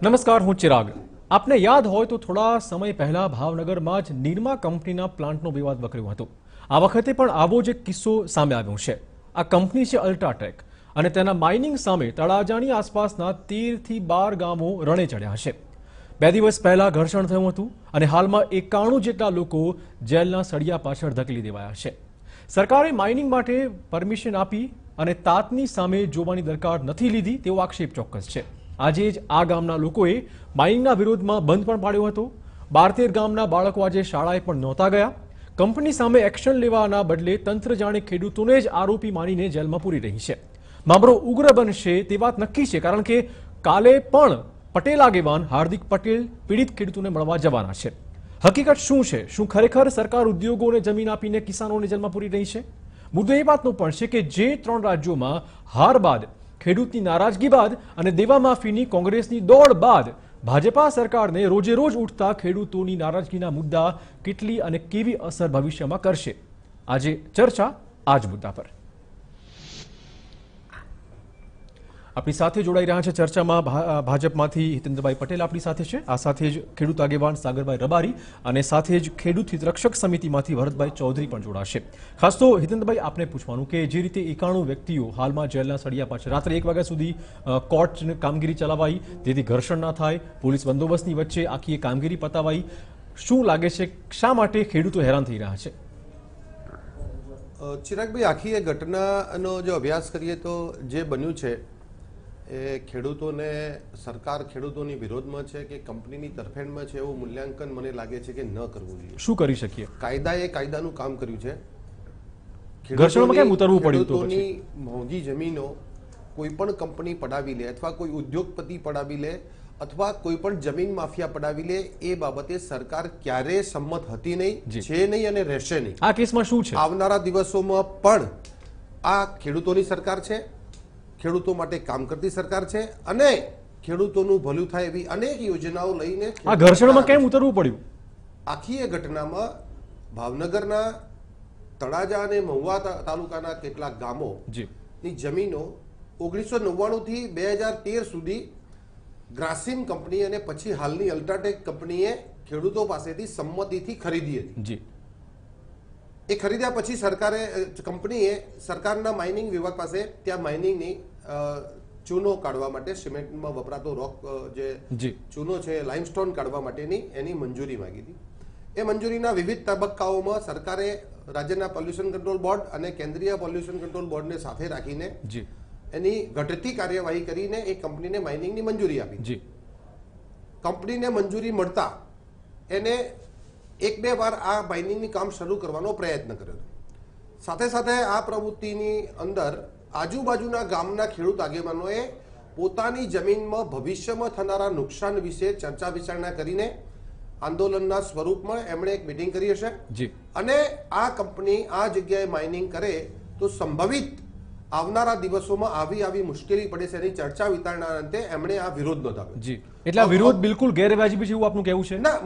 નમસ્કાર, હું ચિરાગ. આપને યાદ હોય તો થોડા સમય પહેલા ભાવનગરમાં જ નિરમા કંપનીના પ્લાન્ટનો વિવાદ વકર્યો હતો. આ વખતે પણ આવો જ એક કિસ્સો સામે આવ્યો છે. આ કંપની છે અલ્ટ્રાટેક અને તેના માઇનિંગ સામે તળાજાની આસપાસના 13 થી 12 ગામો રણે ચડ્યા છે. 2 દિવસ પહેલા ઘર્ષણ થયું હતું અને હાલમાં 91 જેટલા લોકો જેલના સળિયા પાછળ ધકેલી દેવાયા છે. સરકારે માઇનિંગ માટે પરમિશન આપી અને તાતની સામે જોવાની દરકાર નથી લીધી તેવો આક્ષેપ ચોક્કસ છે. આજે જ આ ગામના લોકોએ માઇનિંગના વિરોધમાં બંધ પણ પાડ્યો હતો. 12-13 ગામના બાળકો આજે શાળાએ પણ નહોતા ગયા. કંપની સામે એક્શન લેવાના બદલે તંત્ર જાણે ખેડૂતોને જ આરોપી માનીને જેલમાં પૂરી રહી છે. મામલો ઉગ્ર બનશે તે વાત નક્કી છે, કારણ કે કાલે પણ પટેલ આગેવાન હાર્દિક પટેલ પીડિત ખેડૂતોને મળવા જવાના છે. હકીકત શું છે? શું ખરેખર સરકાર ઉદ્યોગોને જમીન આપીને કિસાનોને જેલમાં પૂરી રહી છે? મુદ્દો એ વાતનો પણ છે કે જે 3 રાજ્યોમાં હાર બાદ, ખેડૂતની નારાજગી બાદ અને દેવા માફીની કોંગ્રેસની દોડ બાદ ભાજપા સરકારને રોજે રોજ ઉઠતા ખેડૂતોની નારાજગીના મુદ્દા કેટલી અને કેવી અસર ભવિષ્યમાં કરશે, આજે ચર્ચા આ જ મુદ્દા પર. આપણી સાથે જોડાઈ રહ્યા છે ચર્ચામાં ભાજપમાંથી હિતેન્દ્રભાઈ પટેલ આપણી સાથે છે. આ સાથે જ ખેડૂત આગેવાન સાગરભાઈ રબારી અને સાથે જ ખેડૂત હિતરક્ષક સમિતિમાંથી ભરતભાઈ ચૌધરી પણ જોડાશે. ખાસ તો હિતેન્દ્રભાઈ, આપને પૂછવાનું કે જે રીતે 91 વ્યક્તિઓ હાલમાં જેલના સળિયા પાછળ રાત્રે 1 વાગ્યા સુધી કોર્ટ કામગીરી ચલાવાઈ, જેથી ઘર્ષણ ના થાય, પોલીસ બંદોબસ્તની વચ્ચે આખી એ કામગીરી પતાવાઈ, શું લાગે છે શા માટે ખેડૂતો હેરાન થઈ રહ્યા છે? ચિરાગભાઈ, આખી એ ઘટનાનો જો અભ્યાસ કરીએ તો જે બન્યું છે એ ખેડૂતોને, સરકાર ખેડૂતોની વિરોધમાં છે કે કંપનીની તરફેણમાં છે એવું મૂલ્યાંકન મને લાગે છે કે ન કરવું જોઈએ. શું કરી શકીએ? કાયદાએ કાયદાનું કામ કર્યું છે. ઘર્ષણમાં કેમ ઉતરવું પડ્યું? ખેડૂતોની મોંઘી જમીનો કોઈ પણ કંપની પડાવી લે અથવા કોઈ ઉદ્યોગપતિ પડાવી લે અથવા કોઈ પણ જમીન માફિયા પડાવી લે, એ બાબતે સરકાર ક્યારેય સંમત હતી નહીં, છે નહીં અને રહેશે નહીં. આ કેસમાં શું છે? આવનારા દિવસોમાં પણ આ ખેડૂતોની સરકાર છે, ખેડૂતો માટે કામ કરતી સરકાર છે અને ખેડૂતોનું ભલું થાય એવી અનેક યોજનાઓ લઈને આ ઘર્ષણમાં કેમ ઉતરવું પડ્યું? આખી એ ઘટનામાં ભાવનગરના તળાજા અને મહુવા તાલુકાના કેટલાક ગામોની જમીનો 1999 થી 2013 સુધી ગ્રાસિમ કંપની અને પછી હાલની અલ્ટ્રાટેક કંપનીએ ખેડૂતો પાસેથી સંમતિથી ખરીદી હતી. એ ખરીદ્યા પછી સરકારે, કંપનીએ સરકારના માઇનિંગ વિભાગ પાસે ત્યાં માઇનિંગની ચૂનો કાઢવા માટે, સિમેન્ટમાં વપરાતો રોક જે ચૂનો છે, લાઇમસ્ટોન કાઢવા માટેની એની મંજૂરી માંગી હતી. એ મંજૂરીના વિવિધ તબક્કાઓમાં સરકારે રાજ્યના પોલ્યુશન કંટ્રોલ બોર્ડ અને કેન્દ્રીય પોલ્યુશન કંટ્રોલ બોર્ડને સાથે રાખીને એની ઘટતી કાર્યવાહી કરીને એ કંપનીને માઇનિંગની મંજૂરી આપી. કંપનીને મંજૂરી મળતા એને 1-2 વાર આ માઇનિંગની કામ શરૂ કરવાનો પ્રયત્ન કર્યો. સાથે સાથે આ પ્રવૃત્તિની અંદર આજુબાજુના ગામના ખેડૂત આગેવાનોએ પોતાની જમીનમાં ભવિષ્યમાં થનારા નુકસાન વિશે ચર્ચા વિચારણા કરીને આંદોલનના સ્વરૂપમાં એમણે એક મિટિંગ કરી હશે અને આ કંપની આ જગ્યાએ માઇનિંગ કરે તો સંભવિત આવનારા દિવસોમાં આવી મુશ્કેલી પડે છે એની ચર્ચા વિચારણા અંતે એમણે આ વિરોધ નોંધાવ્યો. એટલે આ વિરોધ બિલકુલ ગેરવાજબી છે એવું આપનું કહેવું છે? ના,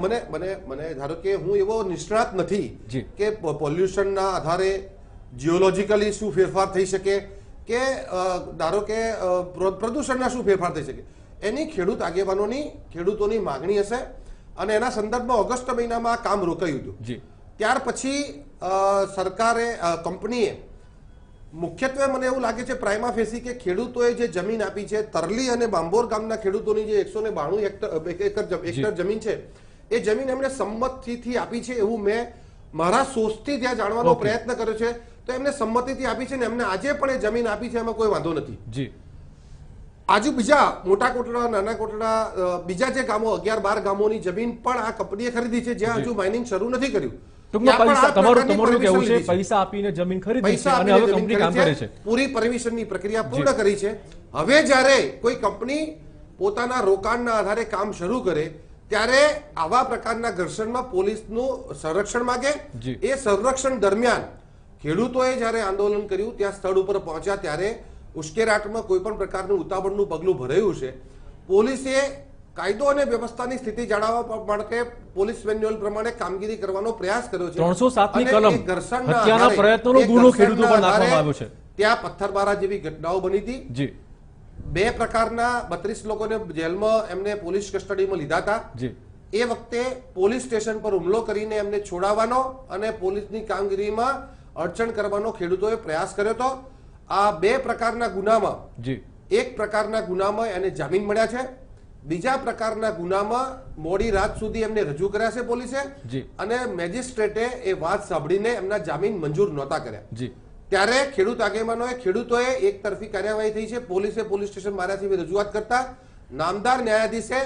મને ધારો કે હું એવો નિષ્ણાત નથી કે પોલ્યુશનના આધારે જીઓલોજીકલી શું ફેરફાર થઈ શકે કે ધારો કે પ્રદૂષણના શું ફેરફાર થઈ શકે, એની ખેડૂત આગેવાનોની, ખેડૂતોની માગણી હશે અને એના સંદર્ભમાં ઓગસ્ટ મહિનામાં આ કામ રોકાયું હતું. ત્યાર પછી સરકારે, કંપનીએ મુખ્યત્વે મને એવું લાગે છે પ્રાઇમા ફેસી કે ખેડૂતોએ જે જમીન આપી છે, તરલી અને બાંબોર ગામના ખેડૂતોની જે 192 એકર જમીન છે, એ જમીન એમણે સંમતિથી આપી છે એવું મેં મારા સોચથી ત્યાં જાણવાનો પ્રયત્ન કર્યો છે. તો એમને સંમતિથી આપી છે ને એમને આજે પણ એ જમીન આપી છે, એમાં કોઈ વાંધો નથી. આજુ બીજા મોટા કોટડા, નાના કોટડા, બીજા જે ગામો 11-12 ગામોની જમીન પણ આ કંપનીએ ખરીદી છે જ્યાં હજુ માઇનિંગ શરૂ નથી કર્યું. પૈસા આપીને જમીન ખરીદી છે અને હવે કંપની કામ કરે છે. પૂરી પરમિશનની પ્રક્રિયા પૂર્ણ કરી છે. હવે જ્યારે કોઈ કંપની પોતાના રોકાણના આધારે કામ શરૂ કરે ત્યારે આવા પ્રકારના ઘર્ષણમાં પોલીસનું સંરક્ષણ માંગે. એ સંરક્ષણ દરમિયાન ખેડૂતોએ જ્યારે આંદોલન કર્યું, ત્યાં સ્થળ ઉપર પહોંચ્યા ત્યારે ઉશ્કેરાટમાં કોઈ પણ પ્રકારનું ઉતાવળનું પગલું ભરાયું છે. પોલીસે કાયદો અને વ્યવસ્થાની સ્થિતિ જાળવવા માટે પોલીસ મેન્યુઅલ પ્રમાણે કામગીરી કરવાનો પ્રયાસ કર્યો છે. 307ની કલમ હત્યાના પ્રયત્નોનો ગુનો ખેડૂતો પર નાખવામાં આવ્યો છે. ત્યાં પથ્થરમારા જેવી ઘટનાઓ બની હતી. બે પ્રકારના 32 લોકોને જેલમાં એમને પોલીસ કસ્ટડીમાં લીધા હતા. એ વખતે પોલીસ સ્ટેશન પર હુમલો કરીને એમને છોડાવવાનો અને પોલીસની કામગીરીમાં અડચણ કરવાનો ખેડૂતોએ પ્રયાસ કર્યો હતો. આ બે પ્રકારના ગુનામાં એક પ્રકારના ગુનામાં એને જામીન મળ્યા છે, બીજા પ્રકારના ગુનામાં મોડી રાત સુધી એમને રજૂ કર્યા છે પોલીસે અને મેજિસ્ટ્રેટે એ વાત સાંભળીને એમના જામીન મંજૂર નહોતા કર્યા. ત્યારે ખેડૂત આગેવાનોએ ખેડૂતોએ એક તરફી કાર્યવાહી થઈ છે. પોલીસે પોલીસ સ્ટેશન માર્યાથી રજૂઆત કરતા નામદાર ન્યાયાધીશે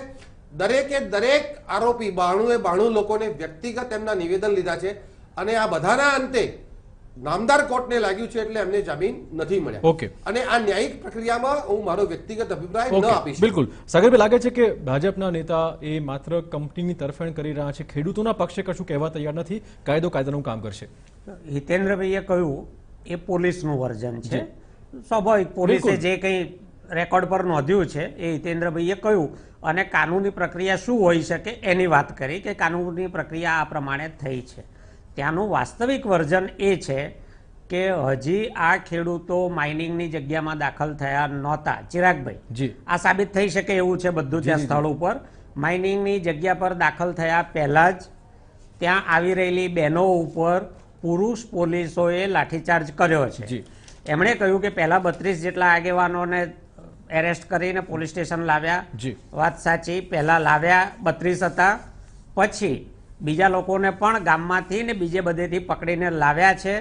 દરેકે દરેક આરોપી 92 લોકોને વ્યક્તિગત એમના નિવેદન લીધા છે અને આ બધાના અંતે નામદાર કોર્ટને લાગ્યું છે એટલે એમને જામીન નથી મળ્યા. ઓકે, અને આ ન્યાયિક પ્રક્રિયામાં હું મારો વ્યક્તિગત અભિપ્રાય ન આપીશ. બિલકુલ સાગરભાઈ, લાગે છે કે ભાજપના નેતા એ માત્ર કંપનીની તરફેણ કરી રહ્યા છે, ખેડૂતોના પક્ષે કશું કહેવા તૈયાર નથી, કાયદાનું કામ કરશે. હિતેન્દ્રભાઈએ કહ્યું એ પોલીસનું વર્ઝન છે. સ્વાભાવિક પોલીસે જે કંઈ રેકોર્ડ પર નોંધ્યું છે એ હિતેન્દ્રભાઈએ કહ્યું અને કાનૂની પ્રક્રિયા શું હોઈ શકે એની વાત કરી કે કાનૂની પ્રક્રિયા આ પ્રમાણે થઈ છે. ત્યાંનું વાસ્તવિક વર્ઝન એ છે કે હજી આ ખેડૂતો માઇનિંગની જગ્યામાં દાખલ થયા નહોતા. ચિરાગભાઈ, આ સાબિત થઈ શકે એવું છે બધું ત્યાં સ્થળ ઉપર. માઇનિંગની જગ્યા પર દાખલ થયા પહેલા જ ત્યાં આવી રહેલી બહેનો ઉપર પુરુષ પોલીસોએ લાઠીચાર્જ કર્યો છે. એમણે કહ્યું કે પહેલા 32 જેટલા આગેવાનોને એરેસ્ટ કરીને પોલીસ સ્ટેશન લાવ્યા. વાત સાચી, પહેલા લાવ્યા 32 હતા, પછી બીજા લોકોને પણ ગામમાંથી ને બીજે બધેથી પકડીને લાવ્યા છે.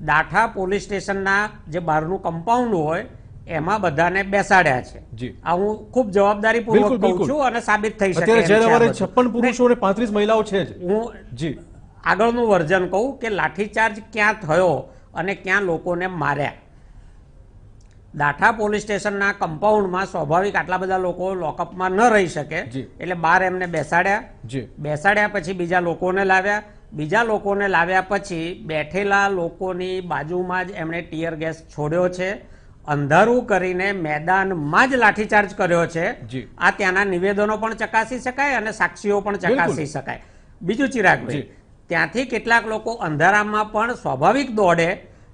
દાઠા પોલીસ સ્ટેશનના જે બહારનું કમ્પાઉન્ડ હોય એમાં બધાને બેસાડ્યા છે. આ હું ખૂબ જવાબદારીપૂર્વક કહું છું અને સાબિત થઈ શકે. 56 પુરુષો અને 35 મહિલાઓ છે. હું આગળનું વર્ઝન કહું કે લાઠીચાર્જ ક્યાં થયો અને ક્યાં લોકોને માર્યા. દાઠા પોલીસ સ્ટેશનના કમ્પાઉન્ડમાં સ્વાભાવિક આટલા બધા લોકો લોકઅપમાં ન રહી શકે એટલે બહાર એમને બેસાડ્યા પછી બીજા લોકોને લાવ્યા. બીજા લોકોને લાવ્યા પછી બેઠેલા લોકોની બાજુમાં જ એમણે ટીયર ગેસ છોડ્યો છે. અંધારું કરીને મેદાનમાં જ લાઠીચાર્જ કર્યો છે. આ ત્યાંના નિવેદનો પણ ચકાસી શકાય અને સાક્ષીઓ પણ ચકાસી શકાય. બીજું ચિરાગભાઈ, ત્યાંથી કેટલાક લોકો અંધારામાં પણ સ્વાભાવિક દોડે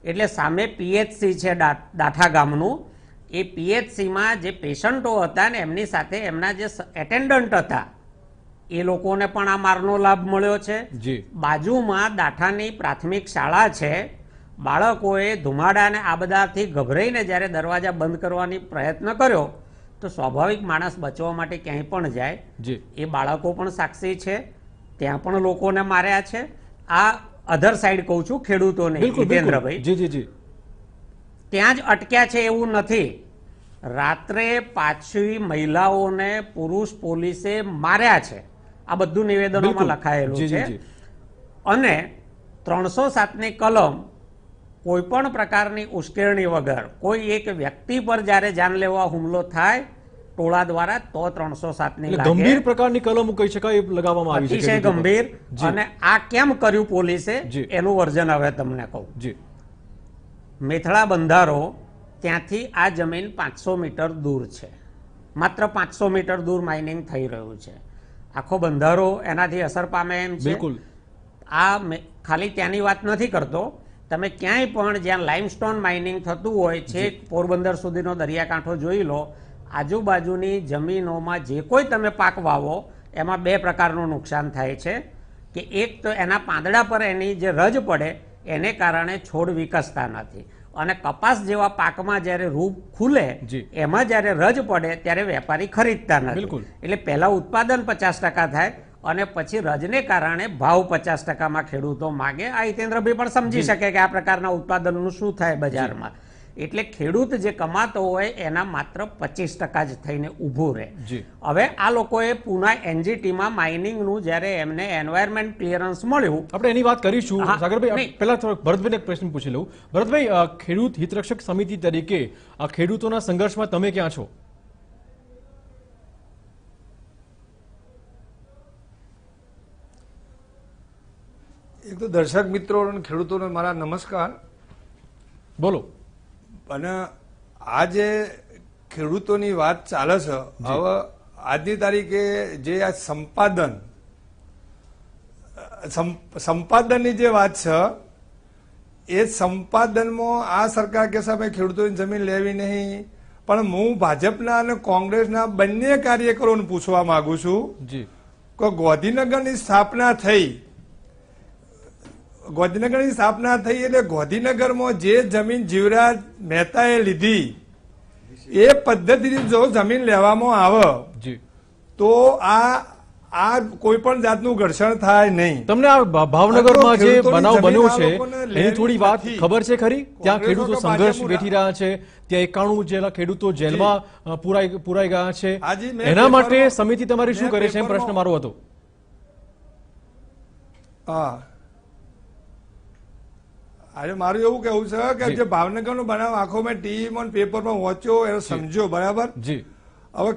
એટલે સામે પીએચસી છે દાઠા ગામનું. એ પીએચસીમાં જે પેશન્ટો હતા ને એમની સાથે એમના જે એટેન્ડન્ટ હતા એ લોકોને પણ આ મારનો લાભ મળ્યો છે. બાજુમાં દાઠાની પ્રાથમિક શાળા છે. બાળકોએ ધુમાડાને આ બધાથી ગભરાઈને જ્યારે દરવાજા બંધ કરવાની પ્રયત્ન કર્યો તો સ્વાભાવિક માણસ બચવા માટે ક્યાંય પણ જાય. એ બાળકો પણ સાક્ષી છે. ત્યાં પણ લોકોને માર્યા છે. આ અધર સાઈડ કહું છું, ખેડૂતોને. હિતેન્દ્રભાઈ, ત્યાં જ અટક્યા છે એવું નથી. રાત્રે પાછી મહિલાઓને પુરુષ પોલીસે માર્યા છે. આ બધું નિવેદનોમાં લખાયેલું છે. અને 307ની કલમ કોઈ પણ પ્રકારની ઉશ્કેરણી વગર કોઈ એક વ્યક્તિ પર જ્યારે જાનલેવા હુમલો થાય ટોળા દ્વારા તો 307ની ગંભીર પ્રકારની કલમ કહી શકાય લગાવવામાં આવી છે. અતિશય ગંભીર. અને આ કેમ કર્યું પોલીસે એનું વર્ઝન હવે તમને કહું. મેથળા બંધારો ત્યાંથી આ જમીન 500 મીટર દૂર છે. માત્ર 500 મીટર દૂર માઇનિંગ થઈ રહ્યું છે. આખો બંધારો એનાથી અસર પામે એમ છે. આ ખાલી ત્યાંની વાત નથી કરતો. તમે ક્યાંય પણ જ્યાં લાઇમસ્ટોન માઇનિંગ થતું હોય છે, પોરબંદર સુધીનો દરિયાકાંઠો જોઈ લો, આજુબાજુની જમીનોમાં જે કોઈ તમે પાક વાવો એમાં બે પ્રકારનું નુકસાન થાય છે કે એક તો એના પાંદડા પર એની જે રજ પડે એને કારણે છોડ વિકસતા નથી અને કપાસ જેવા પાકમાં જ્યારે રૂપ ખુલે એમાં જ્યારે રજ પડે ત્યારે વેપારી ખરીદતા નથી. એટલે પહેલા ઉત્પાદન 50% થાય અને પછી રજને કારણે ભાવ 50%માં ખેડૂતો માગે. આ હિતેન્દ્રભાઈ પણ સમજી શકે કે આ પ્રકારના ઉત્પાદનનું શું થાય બજારમાં. એટલે ખેડૂત જે કમાતો હોય એના માત્ર 25% જ થઈને ઊભું રહે. હવે આ લોકોએ પુના એનજીટીમાં માઇનિંગનું જ્યારે એમને એન્વાયરમેન્ટ ક્લિયરન્સ મળ્યું, આપણે એની વાત કરીશું. સાગરભાઈ, પહેલા ભરતભાઈને એક પ્રશ્ન પૂછી લઉં. ભરતભાઈ, ખેડૂત હિતરક્ષક સમિતિ તરીકે આ ખેડૂતોના સંઘર્ષમાં તમે ક્યાં છો? એક તો દર્શક મિત્રો અને ખેડૂતોને મારા નમસ્કાર. બોલો. અને આ જે ખેડૂતોની વાત ચાલે છે, હવે આજની તારીખે જે આ સંપાદનની જે વાત છે એ સંપાદનમાં આ સરકાર કે સામે ખેડૂતોની જમીન લેવી નહીં, પણ હું ભાજપના અને કોંગ્રેસના બંને કાર્યકરોને પૂછવા માંગુ છું જી કે ગાંધીનગરની સ્થાપના થઈ એટલે ગાંધીનગરમાં જે જમીન જીવરાજ મહેતાએ લીધી એ પદ્ધતિથી જો જમીન લેવામાં આવે જી તો આ કોઈ પણ જાતનું ઘર્ષણ થાય નહીં. તમને આ ભાવનગરમાં જે ખેડૂતોની બનાવ જમીન બન્યો આ છે લોકોને એની લેવી થોડી વાત નથી. ખબર છે ખરી? ત્યાં કોંગ્રેસો ખેડૂતો કે સંઘર્ષ ભાજપના? વેઠી રહ્યા છે, ત્યાં 91 જેટલા ખેડૂતો જેલમાં પુરાઈ ગયા છે. હાજી, મેં એના માટે પેપરમાં- સમિતિ તમારી શું મેં કરે છે એમ પ્રશ્ન પેપરમાં- મારો હતો. હા, અરે મારું એવું કેવું છે કે જી. જે ભાવનગરનો બનાવ આખો મેં ટીવીમાં પેપરમાં વાંચ્યો એને સમજ્યો બરાબર. જી હવે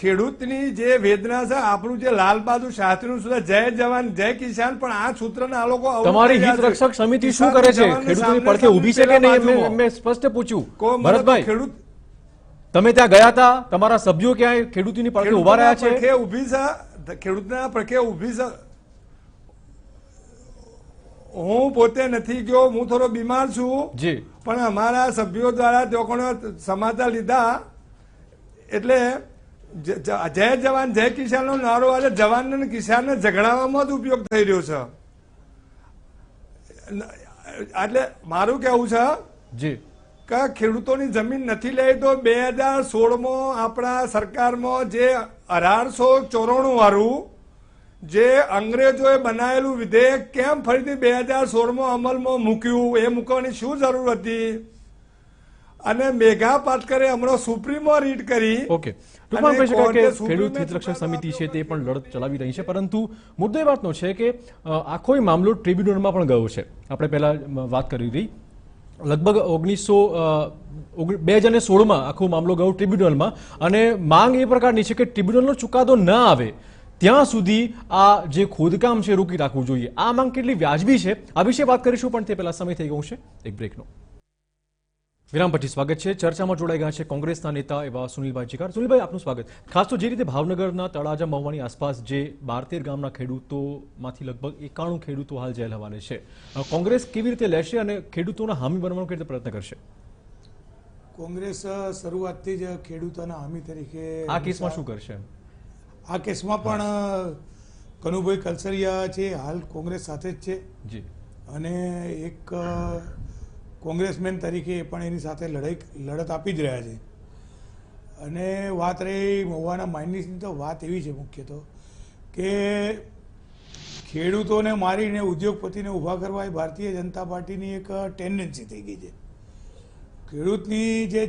ખેડૂતની જે વેદના છે, આપણું જે લાલ બહાદુર શાસ્ત્રીનું સુધા જય જવાન જય કિસાન, પણ આ સૂત્રને આ લોકો અવગણી તમારી રહ્યા હિત છે. રક્ષક સમિતિ શું કિસાન કરે છે? જવાનને ખેડૂતોની સામને પડખે ઊભી છે કે પેલા નહીં બાજુમાં. મેં સ્પષ્ટ પૂછ્યું. કોઈ મને તો ભરતભાઈ, ખેડૂત તમે ત્યાં ગયા હતા, તમારા સભ્યો ક્યાંય ખેડૂતોની પડખે ઉભા રહ્યા છે? પડખે ઊભી છે, ખેડૂતના પડખે ઊભી છે. હું પોતે નથી ગયો, હું થોડો બીમાર છું, જી પણ અમારા સભ્યો દ્વારા તે લોકોને સમાચાર લીધા એટલે જય જવાન જય કિસાનનો નારો આજે જવાન અને કિસાનને ઝઘડાવવામાં જ ઉપયોગ થઈ રહ્યો છે. એટલે મારું કેવું છે જી કે ખેડૂતોની જમીન નથી લઈ તો 2016માં આપણા સરકારમાં જે 1894 વાળું જે અંગ્રેજોએ બનાવેલું વિધેયક કેમ ફરીથી 2016માં અમલમાં મૂક્યું, એ મૂકવાની શું જરૂર હતી? અને મેઘા પાટકરે હમણાં સુપ્રીમમાં રીટ કરી. ઓકે, ટૂંકમાં કહી શકાય કે કોર્ટે ખેડૂત સુપ્રીમે હિત રક્ષક સમિતિ છે તે પણ લડત ચલાવી રહી છે, પરંતુ મુદ્દો એ વાતનો છે કે આખો મામલો ટ્રિબ્યુનલમાં પણ ગયો છે. આપણે પહેલા વાત કરી રહી, લગભગ 2016માં આખો મામલો ગયો ટ્રિબ્યુનલમાં, અને માંગ એ પ્રકારની છે કે ટ્રિબ્યુનલનો ચુકાદો ન આવે ત્યાં સુધી આ જે ખોદકામ છે રોકી રાખવું જોઈએ. આ માંગ કેટલી વ્યાજબી છે આ વિશે વાત કરીશું, પણ તે પહેલા સમય થઈ ગયો છે એક બ્રેકનો. વિરામ પછી સ્વાગત છે. ચર્ચામાં જોડાઈ ગયા છે કોંગ્રેસના નેતા એવા સુનિલભાઈ ચિકાર. સુનિલભાઈ, આપનું સ્વાગત. ખાસ તો જે રીતે ભાવનગરના તળાજા મહુવાની આસપાસ જે 12-13 ગામના ખેડૂતોમાંથી લગભગ 91 ખેડૂતો હાલ જેલ હવાલે છે, કોંગ્રેસ કેવી રીતે લેશે અને ખેડૂતોના હામી બનવાનો કેવી રીતે પ્રયત્ન કરશે? કોંગ્રેસ શરૂઆતથી જ ખેડૂતોના હામી તરીકે આ કેસમાં શું કરશે? આ કેસમાં પણ કનુભાઈ કલસરિયા છે, હાલ કોંગ્રેસ સાથે જ છે, જી અને એક કોંગ્રેસમેન તરીકે એ પણ એની સાથે લડત આપી જ રહ્યા છે. અને વાત રહી મહુવાના માઇનસની, તો વાત એવી છે મુખ્ય તો કે ખેડૂતોને મારીને ઉદ્યોગપતિને ઊભા કરવા એ ભારતીય જનતા પાર્ટીની એક ટેન્ડન્સી થઈ ગઈ છે. ખેડૂતની જે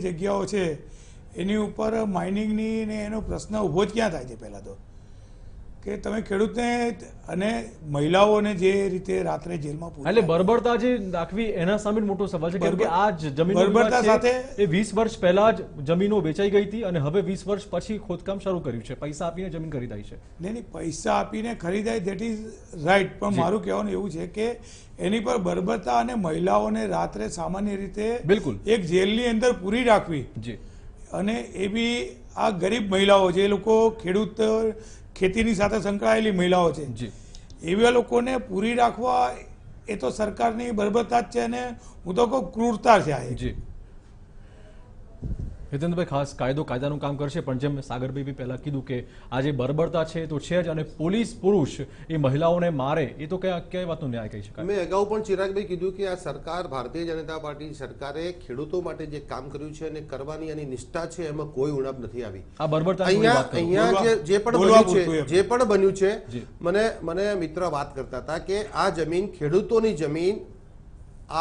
જગ્યાઓ છે એની ઉપર માઇનિંગની ને એનો પ્રશ્ન ઊભો જ ક્યાં થાય છે? પહેલાં તો કે તમે ખેડૂતને અને મહિલાઓને જે રીતે રાત્રે જેલમાં એટલે બર્બરતા જે દાખવી એના સામે મોટો સવાલ છે, કેમ કે આ જમીન બર્બરતા સાથે એ 20 વર્ષ પહેલા જ જમીનો વેચાઈ ગઈ હતી અને હવે 20 વર્ષ પછી ખોદકામ શરૂ કર્યું છે, પૈસા આપીને જમીન ખરીદાઈ છે. નહીં, પૈસા આપીને ખરીદાય, ધેટ ઇઝ રાઈટ, પણ મારું કહેવાનું એવું છે કે એની પર બર્બરતા અને મહિલાઓને રાત્રે સામાન્ય રીતે બિલકુલ એક જેલની અંદર પૂરી રાખવી, જી, અને એ બી આ ગરીબ મહિલાઓ જે લોકો ખેતીની સાથે સંકળાયેલી મહિલાઓ છે, જી, એવા લોકોને પૂરી રાખવા એ તો સરકારની બર્બરતા જ છે, અને હું તો કહું ક્રૂરતા છે આ. જી હિતેન્દ્રભાઈ, ખાસ કાયદાનું કામ કરશે, પણ જેમ સાગરભાઈ બી પહેલા કીધું કે આ જે બર્બરતા છે તો છે જ, અને પોલીસ પુરુષ એ મહિલાઓને મારે એ તો કઈ વાતનો ન્યાય કહી શકાય? મેં અગાઉ પણ ચિરાગભાઈ કીધું કે આ સરકાર, ભારતીય જનતા પાર્ટી સરકારે ખેડૂતો માટે જે કામ કર્યું છે અને કરવાની એની નિષ્ઠા છે એમાં કોઈ ઉણપ નથી આવી. આ બર્બરતા અહીંયા જે પણ બન્યું છે મને મિત્ર વાત કરતા હતા કે આ જમીન ખેડૂતોની જમીન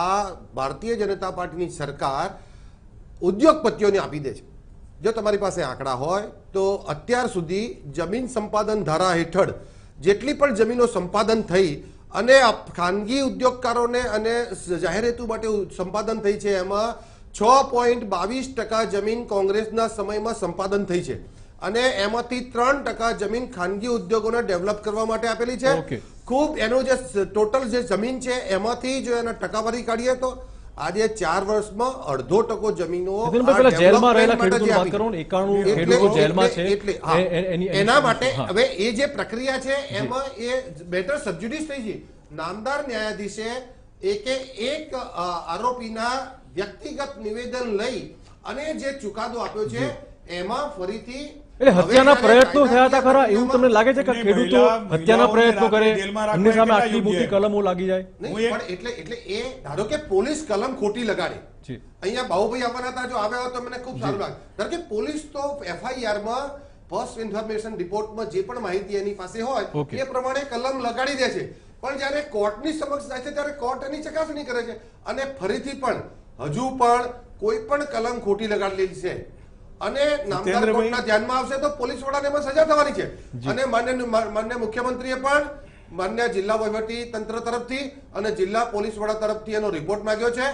આ ભારતીય જનતા પાર્ટીની સરકાર ઉદ્યોગપતિઓને આપી દે છે. જો તમારી પાસે આંકડા હોય તો અત્યાર સુધી જમીન સંપાદન ધારા હેઠળ જેટલી પણ જમીનો સંપાદન થઈ અને ખાનગી ઉદ્યોગકારોને અને જાહેર હેતુ માટે સંપાદન થઈ છે, એમાં 6.22% જમીન કોંગ્રેસના સમયમાં સંપાદન થઈ છે, અને એમાંથી 3% જમીન ખાનગી ઉદ્યોગોને ડેવલપ કરવા માટે આપેલી છે. ખૂબ એનો જે ટોટલ જે જમીન છે એમાંથી જો એના ટકાવારી કાઢીએ તો આજે 4 વર્ષમાં 1.5% જમીનો જેલમાં રહેલા ખેડૂતોની વાત કરો, 91 ખેડૂતો જેલમાં છે, એના માટે હવે એ જે પ્રક્રિયા છે એમાં એ બેટર સબજ્યુડિસ થઈ છે. નામદાર ન્યાયાધીશે એક આરોપીના વ્યક્તિગત નિવેદન લઈ અને જે ચુકાદો આપ્યો છે એમાં ફરીથી એટલે હત્યાના હવે પ્રયત્નો જ્યારે થયા હતા ખરા એવું તમને લાગે છે કે અને ખેડૂતો હત્યાના પ્રયત્નો કરે જેલમાં રાખવા એમની સામે કેટલા આટલી મોટી યોગ્ય? કલમો લાગી જાય? નહીં, હું એક- પણ એટલે એ ધારો કે પોલીસ કલમ ખોટી લગાડે જી. અહીંયા બાહુભાઈ આવવાના હતા, જો આવ્યા હોત તો મને ખૂબ સારું લાગે. ધારો કે પોલીસ તો FIR માં ફર્સ્ટ ઇન્ફોર્મેશન રિપોર્ટમાં જે પણ માહિતી એની પાસે હોય Okay. એ પ્રમાણે કલમ લગાડી દે છે, પણ જ્યારે કોર્ટની સમક્ષ જાય છે ત્યારે કોર્ટ એની ચકાસણી કરે છે અને ફરીથી પણ હજુ પણ કોઈ પણ કલમ ખોટી લગાડેલી છે અને નામદાર જીતેન્દ્રભાઈ- કોર્ટના ધ્યાનમાં આવશે તો પોલીસ વડાને એમાં સજા થવાની છે. અને માન્ય મુખ્યમંત્રીએ પણ માન્ય જિલ્લા વહીવટી તંત્ર તરફથી અને જિલ્લા પોલીસ વડા તરફથી એનો રિપોર્ટ માંગ્યો છે.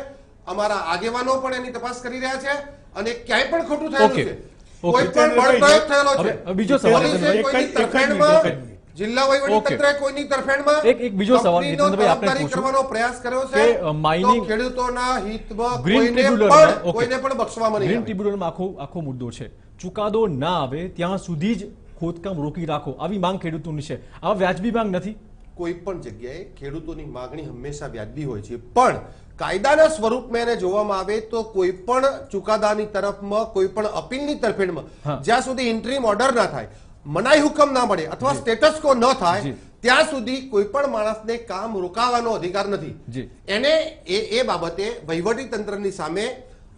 અમારા આગેવાનો પણ એની તપાસ કરી રહ્યા છે અને ક્યાંય પણ ખોટું થયેલું Okay. છે, કોઈ પણ જીતેન્દ્રભાઈ, બળપ્રયોગ થયેલો છે. હવે બીજો સવાલ પોલીસે જીતેન્દ્રભાઈ. કોઈની એક જ તરફેણમાં, મિનિટ. જિલ્લા વહીવટી Okay. તંત્રએ કોઈની તરફેણમાં એક બીજો સવાલ કંપનીનો જીતેન્દ્રભાઈ આપણે તરફદારી પૂછું કરવાનો પ્રયાસ કર્યો કે, છે તો mining- ખેડૂતોના હિતમાં ગ્રીન કોઈને ટ્રિબ્યુનલમાં પણ okay. કોઈને પણ બક્ષવામાં નહીં ગ્રીન આવે. ટ્રિબ્યુનલમાં આખો મુદ્દો છે, ચુકાદો ના આવે ત્યાં સુધી જ ખોદકામ રોકી રાખો આવી માંગ ખેડૂતોની છે. આ વ્યાજબી માંગ નથી? કોઈ પણ જગ્યાએ ખેડૂતોની માંગણી હંમેશા વ્યાજબી હોય છે, પણ કાયદાના સ્વરૂપમાં એને જોવામાં આવે તો કોઈ પણ ચુકાદાની તરફમાં, કોઈ પણ અપીલની તરફેણમાં હા. જ્યાં સુધી ઇન્ટરીમ ઓર્ડર ના થાય, મનાઈ હુકમ ના મળે અથવા સ્ટેટસ કો ન થાય જી. ત્યાં સુધી કોઈ પણ માણસને કામ રોકાવાનો અધિકાર નથી. જી. એને એ બાબતે વહીવટી તંત્રની સામે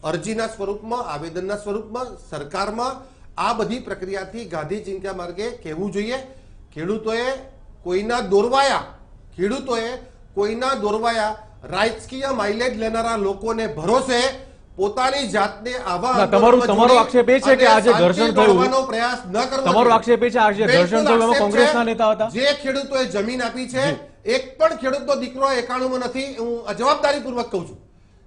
અરજીના સ્વરૂપમાં, આવેદનના સ્વરૂપમાં, સરકારમાં આ બધી પ્રક્રિયાથી ગાંધી ચિંતા માર્ગે કહેવું જોઈએ. ખેડૂતોએ કોઈના દોરવાયા રાજકીય માઇલેજ લેનારા લોકોને ભરોસે પોતાની જાતને આવા ના, તમારો આક્ષેપ એ છે કે આજે અને ઘર્ષણ શાંતિ થયું. દોરવાનો પ્રયાસ ન કરવો તમારો જોઈએ. આક્ષેપ એ છે આજે બિલકુલ ઘર્ષણ થયું એમાં આક્ષેપ કોંગ્રેસના છે. નેતા હતા? જે ખેડૂતોએ જમીન આપી છે એક પણ ખેડૂતનો દીકરો 91 માં નથી. હું જવાબદારીપૂર્વક કહું છું.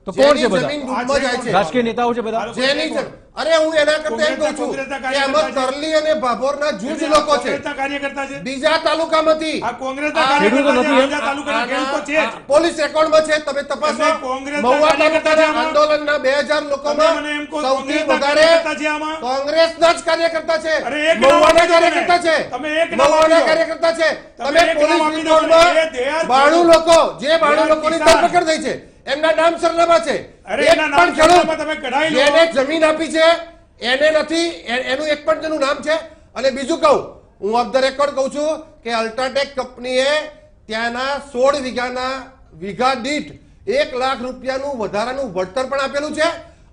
તો કોણ છે જેની બધા? જમીન ડૂબમાં જાય છે, રાજકીય નેતાઓ છે બધા? જેની અરે હું એના કરતા એમ કહું છું કે એમાં તરલી અને ભાભોરના જૂજ લોકો છે, કોંગ્રેસના કાર્યકર્તા છે. બીજા તાલુકામાંથી આ કોંગ્રેસના આ ખેડૂતો કાર્યકર્તા નથી છે. એમ? આ તાલુકાના ખેડૂતો છે જ. પોલીસ રેકોર્ડમાં છે, તમે તપાસો. એમને કોંગ્રેસના મહુવા કાર્યકર્તા છે તાલુકાના આમાં? આંદોલનના 2000 લોકોમાં તમે મને એમ કહો, સૌથી કોંગ્રેસના વધારે કાર્યકર્તા છે આમાં? કોંગ્રેસના જ કાર્યકર્તા છે. અરે એક નામ મહુવાના આપી દો મને. કાર્યકર્તા છે. તમે એક નામ મહુવાના આપી દો. કાર્યકર્તા છે. તમે તમે એક નામ પોલીસ આપી દો મને. રિપોર્ટમાં એ they are 92 લોકો, જે 92 they are લોકોની કિસાન. ધરપકડ થઈ છે, એમના નામ સરનામા છે. અરે એક એના નામ પણ ખેડૂત સરનામા તમે કઢાઈ લો. જેને જમીન આપી છે એને નથી, એનું એક પણ જેનું નામ છે. અને બીજું કહું, હું ઓફ ધ રેકોર્ડ કહું છું કે અલ્ટ્રાટેક કંપનીએ ત્યાંના 16 વીઘા દીઠ 1 લાખ રૂપિયાનું વધારાનું વળતર પણ આપેલું છે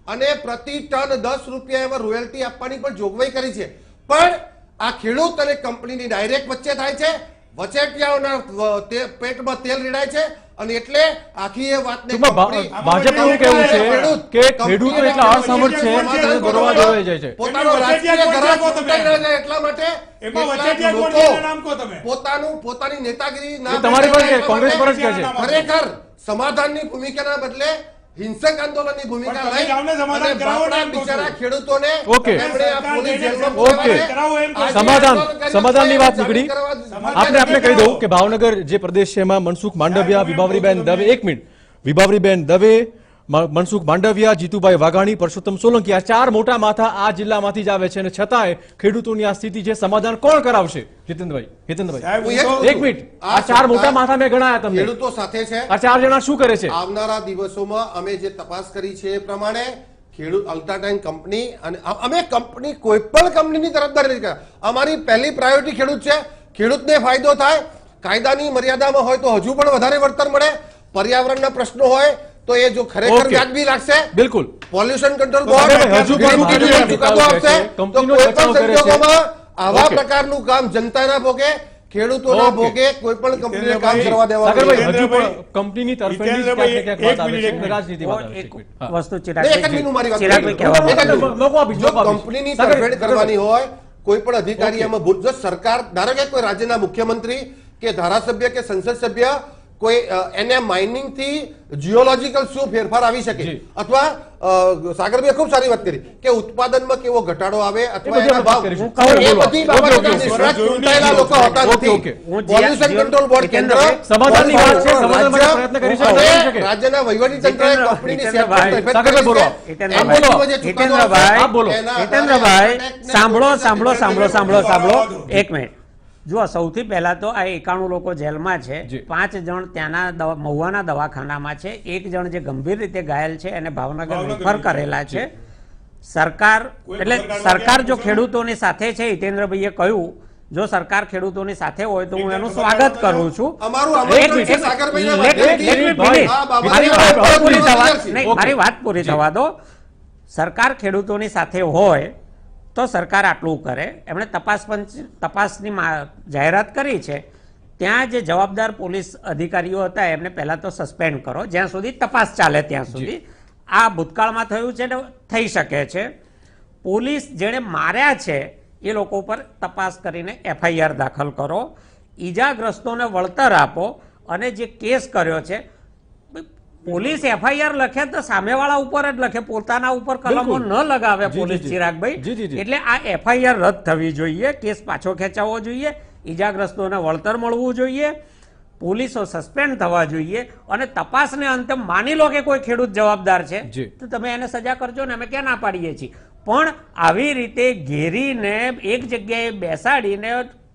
અને પ્રતિ ટન 10 રૂપિયા એમાં રોયલ્ટી આપવાની પણ જોગવાઈ કરી છે. પણ આ ખેડૂત અને કંપનીની ડાયરેક્ટ વચ્ચે થાય છે. વચેટિયાઓના પેટમાં તેલ રેડાય છે અને એટલે આખી એ વાતને ટૂંકમાં કંપની- ભાજપનું એવું કહેવું છે કે ખેડૂતો એટલા અસમર્થ છે કે દોરવા દેવાઈ જાય છે. પોતાનો એમની રાજકીય વચેટિયા ઘરાક કોણ છે ચૂંટાઈ ના જાય એટલા માટે એમાં કેટલાક વચેટિયા કોણ લોકો છે એના નામ કહો તમે. પોતાની નેતાગીરી એ ના તમારી પર છે, બતાવે કોંગ્રેસ પર જ એટલા કહે છે. માટે ખરેખર સમાધાનની ભૂમિકાના બદલે હિંસક આંદોલનની ભૂમિકા પણ તમે લઈ જાઓને સમાધાન અને કરાવો ને બાપડા એમ કહું છું. બિચારા ખેડૂતોને ઓકે. એમણે આ પોલીસ જેલમાં ઓકે. પૂરવાને કરાવો એમ કહું. આજે સમાધાન- આંદોલન કર્યું સમાધાનની છે, વાત જામીન નીકળી. કરવા- આપણે કહી દઉં કે ભાવનગર જે પ્રદેશ છે એમાં મનસુખ માંડવિયા, વિભાવરીબેન દવે, એક મિનિટ, વિભાવરીબેન દવે, મનસુખ માંડવિયા, જીતુભાઈ વાઘાણી, પરસોત્તમ સોલંકી, આ 4 મોટા માથા આ જિલ્લામાંથી જ આવે છે અને છતાંય ખેડૂતોની આ સ્થિતિ છે. સમાધાન કોણ કરાવશે? હિતેન્દ્રભાઈ, સાહેબ, હું હું તો- એક- એક મિનિટ, આ આ 4 મોટા માથા મેં ગણાયા તમને. ખેડૂતો સાથે છે. આ 4 જણા શું કરે છે? આવનારા દિવસોમાં અમે જે તપાસ કરી છે એ પ્રમાણે ખેડૂત અલ્ટ્રાટેક કંપની અને અમે કંપની કોઈ પણ કંપનીની તરફદારી નથી કરતા. અમારી પહેલી પ્રાયોરિટી ખેડૂત છે. ખેડૂતને ફાયદો થાય, કાયદાની મર્યાદામાં હોય તો હજુ પણ વધારે વળતર મળે. પર્યાવરણના પ્રશ્નો હોય તો એ જો ખરેખર ઓકે. વ્યાજબી લાગશે, બિલકુલ. પોલ્યુશન કંટ્રોલ તો બોર્ડ હવે હજુ પણ ગ્રીન ભાજપના ટ્રિબ્યુનલ ચુકાદો નેતાઓ આપશે કહે છે, તો કંપનીનો કોઈ બચાવ પણ કરે છે. સંજોગોમાં આવા ઓકે. પ્રકારનું કામ જનતાના ભોગે, ખેડૂતોના ઓકે. ભોગે કોઈ પણ કંપનીને કામ જીતેન્દ્રભાઈ, કરવા દેવાનું સાગરભાઈ, નથી. હજુ પણ કંપનીની તરફેણની જ ક્યાંક ને ક્યાંક વાત આવે છે અને રાજનીતિ વાત આવે છે. એક એક મિનિટ. હા. વસ્તુ નહીં, એક જ મિનિટ મારી વાત ચિરાગભાઈ કરી. કહેવા એક જ માંગુ. મિનિટ. લોકો આપીશ, જો લોકો આપીશ. કંપનીની સાગર, તરફેણ કરવાની હોય, કોઈ પણ અધિકારી એમાં જો સરકાર ધારો કે કોઈ રાજ્યના મુખ્યમંત્રી કે ધારાસભ્ય કે સંસદ સભ્ય કોઈ એને માઇનિંગ થી જીઓલોજીકલ શું ફેરફાર આવી શકે જી. અથવા સાગરભાઈએ ખૂબ સારી વાત કરી કે ઉત્પાદનમાં કેવો ઘટાડો આવે અથવા બધી એના આપણે ભાવ વાત કરીશું. એ બોલો. બધી ઓકે, ઓકે, બાબતોના ઓકે. નિષ્ણાત ચૂંટાયેલા લોકો હોતા ઓકે, નથી. ઓકે. હું પોલ્યુશન કંટ્રોલ બોર્ડ કેન્દ્ર સમાધાનની વાત છે, સમાધાન માટે પ્રયત્ન કરી શકે, કરી શકે. અને રાજ્યના વહીવટી તંત્રએ જીતેન્દ્ર- કંપનીની જીતેન્દ્રભાઈ, તરફેણ સાગરભાઈ કરી બોલો. છે. જીતેન્દ્રભાઈ, એમાં જે ચુકાદો જીતેન્દ્રભાઈ, આવશે, આપ બોલો. એના આધારે જીતેન્દ્રભાઈ, અલ્ટ્રાટેકને સાંભળો પોલીસે સાંભળો સાંભળો સાંભળો સાંભળો એક મિનિટ. જો સૌથી પહેલા તો આ 91 લોકો જેલમાં છે, 5 જણ ત્યાંના મહુવાના દવાખાનામાં છે, 1 જણ જે ગંભીર રીતે ઘાયલ છે એને ભાવનગર રેફર કરેલા છે. સરકાર જો ખેડૂતોની સાથે છે, હિતેન્દ્રભાઈએ કહ્યું, જો સરકાર ખેડૂતોની સાથે હોય તો હું એનું સ્વાગત કરું છું. મારી વાત પૂરી થવા દો. સરકાર ખેડૂતોની સાથે હોય તો સરકાર આટલું કરે. એમણે તપાસની જાહેરાત કરી છે. ત્યાં જે જવાબદાર પોલીસ અધિકારીઓ હતા એમને પહેલા તો સસ્પેન્ડ કરો, જ્યાં સુધી તપાસ ચાલે ત્યાં સુધી. આ ભૂતકાળમાં થયું છે ને થઈ શકે છે. પોલીસ જેણે માર્યા છે એ લોકો પર તપાસ કરીને FIR દાખલ કરો, ઈજાગ્રસ્તોને વળતર આપો, અને જે કેસ કર્યો છે, પોલીસ FIR લખે તો સામેવાળા ઉપર જ લખે, પોતાના ઉપર કલમો ન લગાવે પોલીસ. ચિરાગભાઈ, એટલે આ FIR રદ થવી જોઈએ, કેસ પાછો ખેંચાવવો જોઈએ, ઈજાગ્રસ્તોને વળતર મળવું જોઈએ, પોલીસો સસ્પેન્ડ થવા જોઈએ, અને તપાસને અંતે માની લો કે કોઈ ખેડૂત જવાબદાર છે તો તમે એને સજા કરજો ને, અમે ક્યાં ના પાડીએ છીએ. પણ આવી રીતે ઘેરીને એક જગ્યાએ બેસાડીને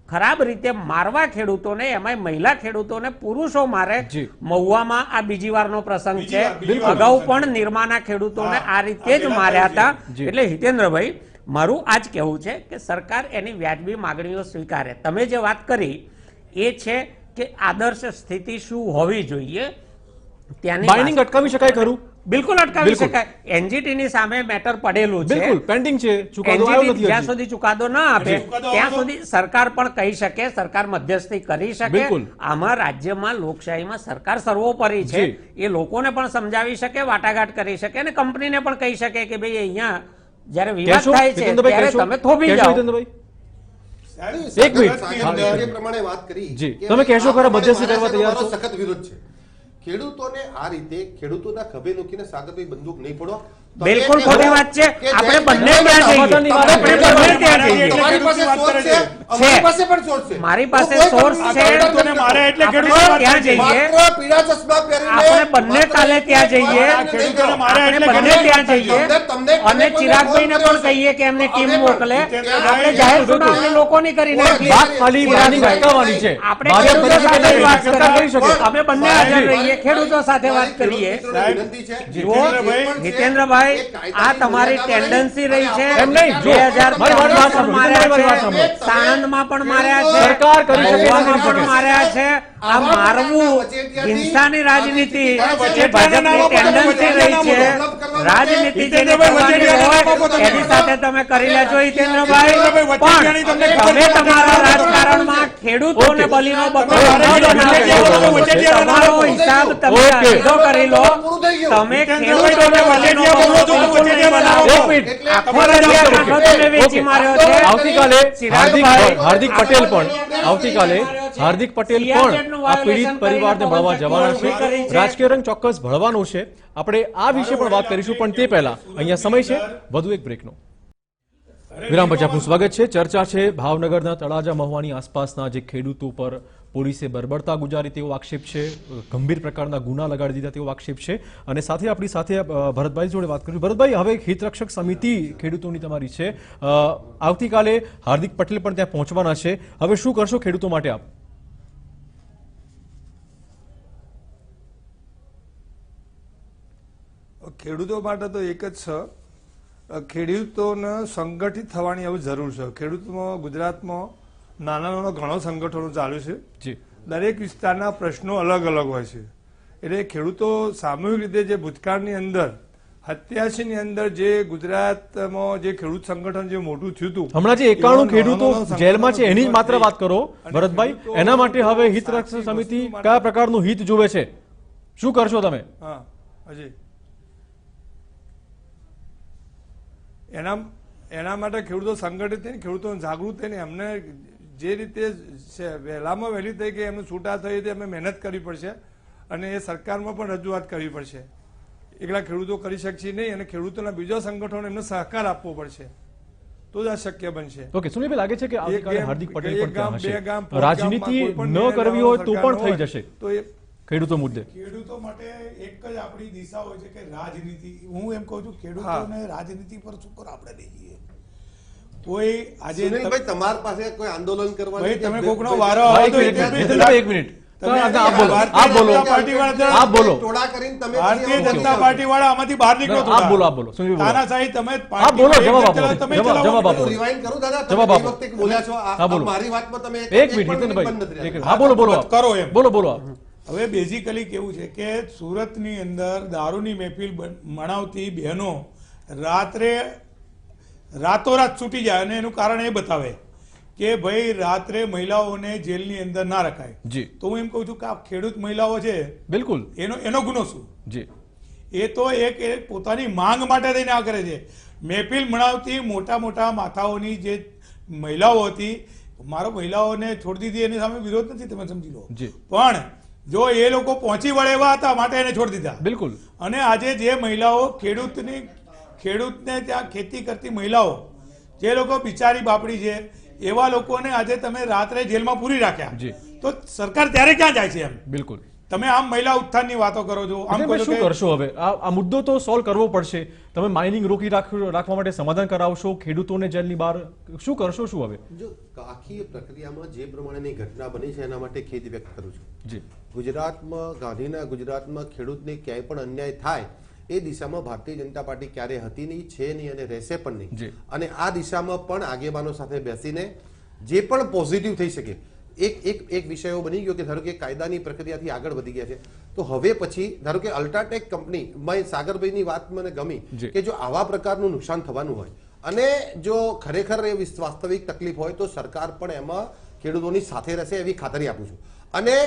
ખરાબ રીતે મારવા ખેડૂતોને, એમાં મહિલા ખેડૂતોને પુરુષો મારે, મહુવામાં આ બીજી વારનો પ્રસંગ છે. અગાઉ પણ નિર્માના ખેડૂતોને આ રીતે જ માર્યા હતા. એટલે હિતેન્દ્રભાઈ, મારું આ જ કહેવું છે કે સરકાર એની વ્યાજબી માગણીઓ સ્વીકારે. તમે જે વાત કરી એ છે કે આદર્શ સ્થિતિ શું હોવી જોઈએ, ત્યાંની માઇનિંગ અટકાવી શકાય ખરું? બિલકુલ અટકાવી શકાય. NGT ની સામે મેટર પડેલું છે, બિલકુલ પેન્ડિંગ છે, ચુકાદો આવ્યો નથી. જ્યાં સુધી ચુકાદો ના આપે ત્યાં સુધી સરકાર પણ કહી શકે, સરકાર મધ્યસ્થી કરી શકે. આમાં રાજ્યમાં લોકશાહીમાં સરકાર સર્વોપરી છે, એ લોકોને પણ સમજાવી શકે, વાટાઘાટ કરી શકે, અને કંપનીને પણ કહી શકે કે ભાઈ અહીંયા જ્યારે વિવાદ થાય છે ત્યારે તમે થોભી જાઓ. એક મિનિટ, જે પ્રમાણે વાત કરી, તમે કહેશો ખરા મધ્યસ્થી કરવા તૈયાર છો? સખત વિરોધ છે. ખેડૂતોને આ રીતે ખેડૂતોના ખભે મૂકીને સાગરભાઈ બંદૂક નહીં પડો. બિલકુલ ખોટી વાત છે. આપણે બંને ત્યાં જઈએ. તમારી પાસે સોર્સ છે, અમારી પાસે પણ સોર્સ છે. મારી પાસે સોર્સ છે. ત્યાં જઈએ. પીળા ચશ્મા પહેરીને આપણે બંને કાલે ત્યાં જઈએ. આપણે બંને ત્યાં જઈએ અને ચિરાગભાઈને પણ કહીએ કે એમની ટીમ મોકલે. આપણે જાહેર સુનાવણી લોકોની કરીને વાત ખાલી માઇનિંગ અટકાવવાની છે. આપણે ખેડૂતો સાથે વાત કરીએ. અમે બંને હાજર રહીએ, ખેડૂતો સાથે વાત કરીએ. જુઓ હિતેન્દ્રભાઈ, આ તમારી ટેન્ડન્સી રહી છે. સાણંદમાં પણ માર્યા છે, સરકાર કરી શકે પણ માર્યા છે. આ મારવું હિંસાની રાજનીતિ જે ભાજપની ટેન્ડન્સી રહી છે, રાજનીતિ જેને કરવાની હોય એની સાથે તમે કરી લેજો હિતેન્દ્રભાઈ. પણ તમે તમારા રાજકારણમાં ખેડૂતોને બલીનો બકરો તમારો હિસાબ તમે સીધો કરી લો. તમે ખેડૂતોને બલીનો બકરો બિલકુલ નહીં બનાવો. આખો રાજ્ય આખો તમે વેચી માર્યો છે. આવતીકાલે હાર્દિક પટેલ પણ આ પીડિત પરિવારને મળવા જવાના છે. રાજકીય રંગ ચોક્કસ ભળવાનો છે. આપણે આ વિશે પણ વાત કરીશું, પણ તે પહેલા અહીંયા સમય છે વધુ એક બ્રેકનો. વિરામ પછી આપનું સ્વાગત છે. ચર્ચા છે ભાવનગરના તળાજા મહુવાની આસપાસના જે ખેડૂતો પર પોલીસે બર્બરતા ગુજારી તેવો આક્ષેપ છે, ગંભીર પ્રકારના ગુના લગાડી દીધા તેવો આક્ષેપ છે. અને સાથે આપણી સાથે ભરતભાઈ જોડે વાત કરીશું. ભરતભાઈ, હવે હિતરક્ષક સમિતિ ખેડૂતોની તમારી છે, આવતીકાલે હાર્દિક પટેલ પણ ત્યાં પહોંચવાના છે. હવે શું કરશો ખેડૂતો માટે આપ? ખેડૂતો માટે તો એક જ છે, ખેડૂતોને સંગઠિત થવાની હવે જરૂર છે. ખેડૂતોમાં ગુજરાતમાં નાના નાના ઘણો સંગઠનો ચાલુ છે. દરેક વિસ્તારના પ્રશ્નો અલગ અલગ હોય છે. એટલે ખેડૂતો સામૂહિક રીતે જે ભૂતકાળની અંદર 87 ની અંદર જે ગુજરાતમાં જે ખેડૂત સંગઠન જે મોટું થયું હતું, હમણાં જે 91 ખેડૂતો જેલમાં છે એની જ માત્ર વાત કરો ભરતભાઈ. એના માટે હવે હિતરક્ષક સમિતિ કયા પ્રકારનું હિત જોવે છે, શું કરશો તમે? હા અજય, એના માટે ખેડૂતો સંગઠિત થઈને ખેડૂતો જાગૃત થઈને એમને જે રીતે વહેલામાં વહેલી થઈ કે એમને છૂટા થઈ તે અમે મહેનત કરવી પડશે, અને એ સરકારમાં પણ રજૂઆત કરવી પડશે. એકલા ખેડૂતો કરી શકશે નહીં, અને ખેડૂતોના બીજા સંગઠનો એમને સહકાર આપવો પડશે, તો જ આ શક્ય બનશે. ઓકે, સુનિલભાઈ, લાગે છે કે આવતીકાલે હાર્દિક પટેલ પણ ત્યાં હશે. રાજનીતિ ન કરવી હોય તો પણ થઈ જશે તો એ ખેડૂતો મુદ્દે. ખેડૂતો માટે એક જ આપણી દિશા હોય છે કે રાજનીતિ. હું એમ કહું છું ખેડૂતોને રાજનીતિ પર શું કરો આપણે નહીં જઈએ. કોઈ આજે સુનિલભાઈ તમારી પાસે કોઈ આંદોલન કરવાની ભાઈ તમે કે કોકનો વારો હા, આવે એક તો મિનિટ, એટલે બી જીતેન્દ્રભાઈ, એક મિનિટ તમે આપ બોલો, ભારતીય આપ બોલો, જનતા પાર્ટી વાળા આપ બોલો. ટોળા કરીને તમે ભારતીય પછી જનતા પાર્ટી વાળા આમાંથી બહાર નીકળો ના, આપ બોલો, આપ બોલો. સુનિલ બોલો. તાનાશાહી તમે આપ બોલો, પાર્ટીમાં જવાબ એક આપો. ચલાવો, તમે જવાબ ચલાવો. આપો. રિવાઇન્ડ કરું દાદા, જવાબ તમે આપો. એ વખતે બોલ્યા છો હા, બોલો. મારી વાતમાં તમે એક મિનિટ, જીતેન્દ્રભાઈ, બંધ નથી એક રહ્યા. મિનિટ. હા, બોલો, બોલો આપ. કરો એમ. બોલો, બોલો આપ. હવે બેઝિકલી કેવું છે કે સુરતની અંદર દારૂની મહેફિલ મનાવતી બહેનો રાતોરાત છૂટી જાય અને એનું કારણ એ બતાવે કે ભાઈ રાત્રે મહિલાઓને જેલની અંદર ના રખાય. જી. તો હું એમ કહું છું કે આ ખેડૂત મહિલાઓ છે બિલકુલ. એનો ગુનો શું? જી. એ તો એક પોતાની માંગ માટે થઈને આ કરે છે. મહેફિલ મનાવતી મોટા મોટા માથાઓની જે મહિલાઓ હતી, મારો મહિલાઓને છોડી દીધી એની સામે વિરોધ નથી, તમે સમજી લો. જી. પણ જો એ લોકો પહોંચી વળે એવા હતા માટે એને છોડી દીધા. બિલકુલ. અને આજે જે મહિલાઓ ખેડૂતને ત્યાં ખેતી કરતી મહિલાઓ, જે લોકો બિચારી બાપડી છે એવા લોકોને આજે તમે રાત્રે જેલમાં પૂરી રાખ્યા. જી. તો સરકાર ત્યારે ક્યાં જાય છે એમ? બિલકુલ. તમે આમ મહિલા ઉત્થાનની વાતો કરો છો, આમ કહો છો શું કે કરશો હવે? આ મુદ્દો તો સોલ્વ કરવો પડશે. તમે માઇનિંગ રોકી રાખવા માટે સમાધાન કરાવશો, ખેડૂતોને જેલની બહાર શું કરશો? શું હવે? જો આખી પ્રક્રિયામાં જે પ્રમાણેની ઘટના બની છે એના માટે ખેદ વ્યક્ત કરું છું. જી. ગુજરાતમાં ગાંધીના ગુજરાતમાં ખેડૂતને ક્યાંય પણ અન્યાય થાય એ દિશામાં ભારતીય જનતા પાર્ટી ક્યારે હતી નહીં, છે નહીં અને રહેશે પણ નહીં. જી. અને આ દિશામાં પણ આગેવાનો સાથે બેસીને જે પણ પોઝિટિવ થઈ શકે એક વિષય એવો બની ગયો કે ધારો કે કાયદાની પ્રક્રિયાથી આગળ વધી ગયા છે તો હવે પછી ધારો કે અલ્ટ્રાટેક કંપની, સાગરભાઈની વાત મને ગમી કે જો આવા પ્રકારનું નુકસાન થવાનું હોય અને જો ખરેખર એ વાસ્તવિક તકલીફ હોય તો સરકાર પણ એમાં ખેડૂતોની સાથે રહેશે એવી ખાતરી આપું છું. અને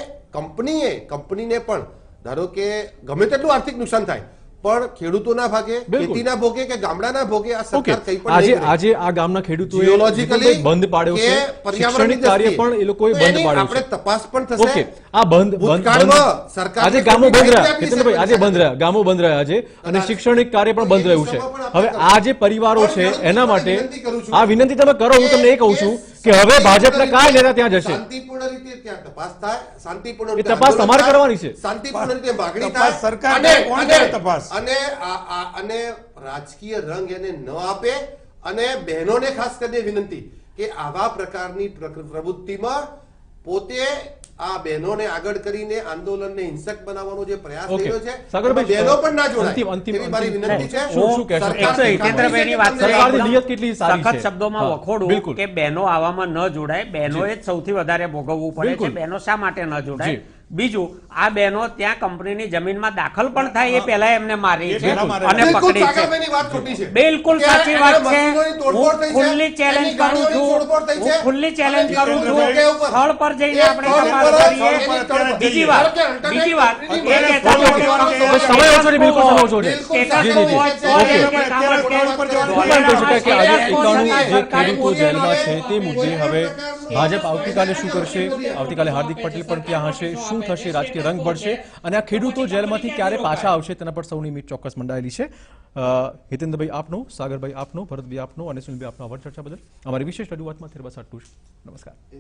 કંપનીને પણ ધારો કે ગમે તેટલું આર્થિક નુકસાન થાય પણ ખેડૂતોના ભાગે, ખેતીના ભોગે કે ગામડાના ભોગે આ સરકાર કંઈ પણ નહીં કરે. આજે આ ગામના ખેડૂતોએ જીઓલોજીકલી બંધ પાડ્યો છે, શૈક્ષણિક કાર્ય પણ એ લોકોએ બંધ પાડ્યું આપણે છે. તપાસ પણ થશે. આ બંધ સરકાર આજે ગામો બંધ રહ્યા, જીતેન્દ્રભાઈ, આજે બંધ રહ્યા, ગામો બંધ રહ્યા આજે અને શૈક્ષણિક કાર્ય પણ બંધ રહ્યું છે. હવે આ જે પરિવારો છે એના માટે આ વિનંતી તમે કરો. હું તમને એ કહું છું કે હવે ભાજપના કયા નેતા ત્યાં જશે? શાંતિપૂર્ણ રીતે ત્યાં તપાસ થાય, શાંતિપૂર્ણ એ રીતે તપાસ આંદોલન તમારે થાય, કરવાની છે. શાંતિપૂર્ણ રીતે માગણી તપાસ થાય સરકાર અને- કોણ અને- કરે તપાસ? અને રાજકીય રંગ એને ન આપે. અને બહેનોને ખાસ કરીને વિનંતી કે આવા પ્રકારની પ્રવૃત્તિમાં પોતે આ બહેનોને આગળ કરીને આંદોલનને હિંસક બનાવવાનો જે પ્રયાસ થઈ રહ્યો છે સાગરભાઈ, બહેનો પણ ના જોડાય અંતિમ એવી મારી વિનંતી છે. શું કહેશો? સરકાર- હિતેન્દ્રભાઈની વાત સરકારની નિયત કેટલી સારી છે. સખત શબ્દોમાં હા, વખોડું બિલકુલ. કે બહેનો આવામાં ન જોડાય, બહેનોએ જ સૌથી વધારે ભોગવવું પડે બિલકુલ. છે. બહેનો શા માટે ન જોડાય? જી. બીજું, આ બહેનો ત્યાં કંપનીની જમીનમાં દાખલ પણ થાય એ પહેલા એમને મારી એ છે પહેલા મારે. અને બિલકુલ પકડી છે. સાગરભાઈની વાત ખોટી છે. બિલકુલ કે સાચી એને વાત છે. મશીનોની તોડફોડ થઈ હું છે, ખુલ્લી ચેલેન્જ એની કરું ગાડીઓની છું. તોડફોડ થઈ છે. હું ખુલ્લી ચેલેન્જ અને કરું બીજું છું. કે ઉપર સ્થળ પર જઈને એક આપણે સ્થળ તપાસ પર કરીએ. એની તોડફોડ બીજી થઈ વાત, છે. ધારો કે બીજી વાત, અલ્ટરનેટ એ કહેતા ફોટો નથી લેવાનો કે સમય ઓછો છે, બિલકુલ સમય ઓછો છે. સ્ટેટસ જી, જી, હોય તો ઓકે. એ લોકો કામ કરશે. હું પણ કહી શકાય કે આજે 91 જે ખેડૂતો જેલમાં છે તે મુદ્દે હવે ભાજપ આવતીકાલે શું કરશે? આવતીકાલે હાર્દિક પટેલ પણ ત્યાં હશે. શું થશે? રાજકીય રંગ પડશે અને આ ખેડૂતો જેલમાંથી ક્યારે પાછા આવશે તેના પર સૌની મીટ ચોક્કસ મંડાયેલી છે. હિતેન્દ્રભાઈ આપનો, સાગરભાઈ આપનો, ભરતભાઈ આપનો અને સુનિલભાઈ આપનો આભાર ચર્ચા બદલ. અમારી વિશેષ રજૂઆતમાં બસ આટલું જ. નમસ્કાર.